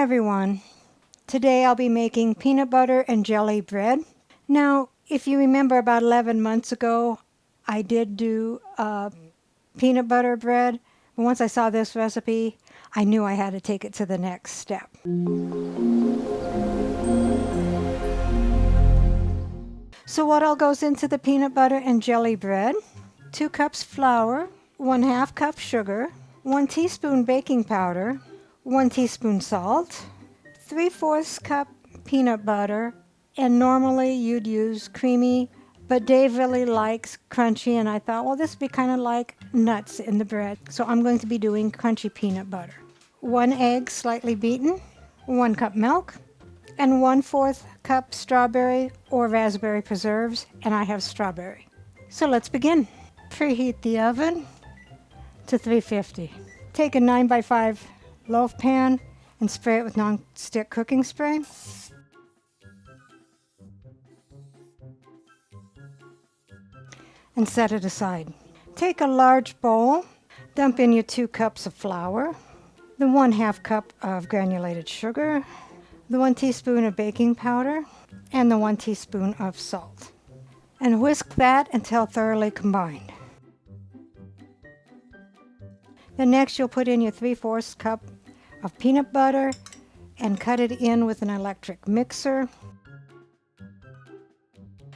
everyone. Today I'll be making peanut butter and jelly bread. Now, if you remember about 11 months ago, I did do peanut butter bread. But once I saw this recipe, I knew I had to take it to the next step. So what all goes into the peanut butter and jelly bread? 2 cups flour, 1/2 cup sugar, 1 teaspoon baking powder, 1 teaspoon salt, 3/4 cup peanut butter, and normally you'd use creamy, but Dave really likes crunchy, and I thought, well, this would be kind of like nuts in the bread. So I'm going to be doing crunchy peanut butter. 1 egg slightly beaten, 1 cup milk, and 1/4 cup strawberry or raspberry preserves, and I have strawberry. So let's begin. Preheat the oven to 350. Take a 9x5 loaf pan and spray it with non-stick cooking spray. And set it aside. Take a large bowl, dump in your 2 cups of flour, the 1/2 cup of granulated sugar, the 1 teaspoon of baking powder, and the 1 teaspoon of salt. And whisk that until thoroughly combined. Then next you'll put in your 3/4 cup of peanut butter and cut it in with an electric mixer.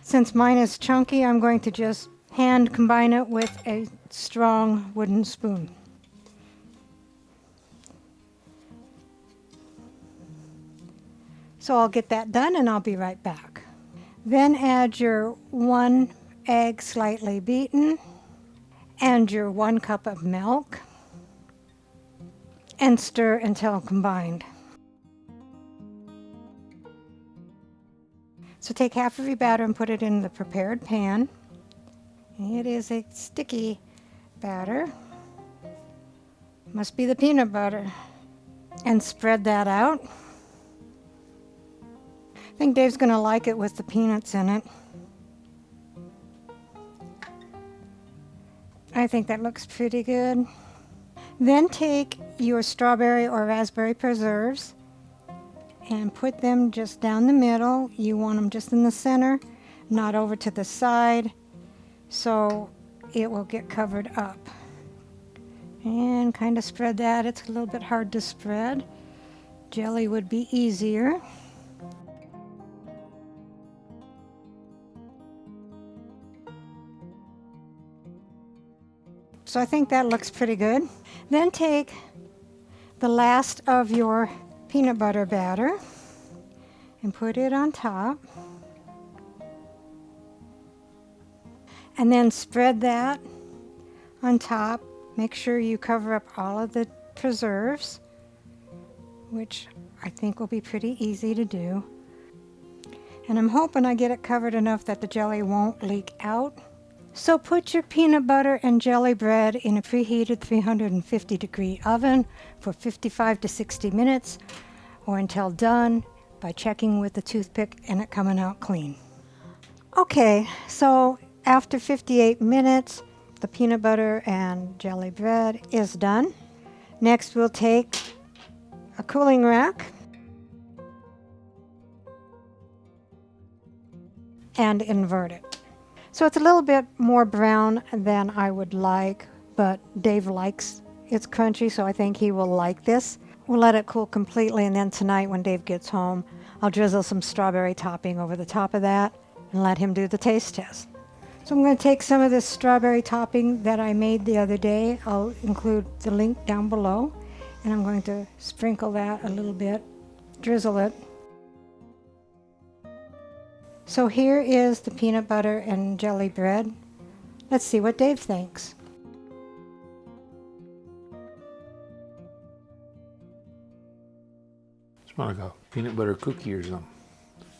Since mine is chunky, I'm going to just hand combine it with a strong wooden spoon. So I'll get that done and I'll be right back. Then add your 1 egg slightly beaten and your 1 cup of milk and stir until combined. So take half of your batter and put it in the prepared pan. It is a sticky batter. Must be the peanut butter. And spread that out. I think Dave's going to like it with the peanuts in it. I think that looks pretty good. Then take your strawberry or raspberry preserves and put them just down the middle. You want them just in the center, not over to the side, so it will get covered up. And kind of spread that. It's a little bit hard to spread. Jelly would be easier. So I think that looks pretty good. Then take the last of your peanut butter batter and put it on top. And then spread that on top. Make sure you cover up all of the preserves, which I think will be pretty easy to do. And I'm hoping I get it covered enough that the jelly won't leak out. So put your peanut butter and jelly bread in a preheated 350-degree oven for 55 to 60 minutes or until done by checking with the toothpick and it coming out clean. Okay, so after 58 minutes, the peanut butter and jelly bread is done. Next we'll take a cooling rack and invert it. So it's a little bit more brown than I would like, but Dave likes it's crunchy, so I think he will like this. We'll let it cool completely, and then tonight when Dave gets home, I'll drizzle some strawberry topping over the top of that and let him do the taste test. So I'm going to take some of this strawberry topping that I made the other day. I'll include the link down below, and I'm going to sprinkle that a little bit, drizzle it. So here is the peanut butter and jelly bread. Let's see what Dave thinks. Smells like a peanut butter cookie or something.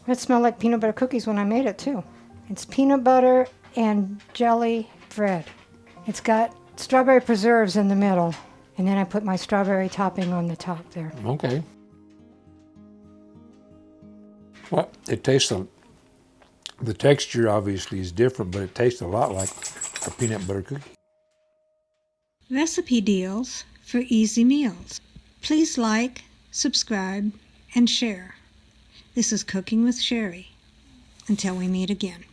It smelled like peanut butter cookies when I made it too. It's peanut butter and jelly bread. It's got strawberry preserves in the middle, and then I put my strawberry topping on the top there. Okay. Well, it tastes the texture obviously is different, but it tastes a lot like a peanut butter cookie. Recipe deals for easy meals. Please like, subscribe, and share. This is Cooking with Sherry. Until we meet again.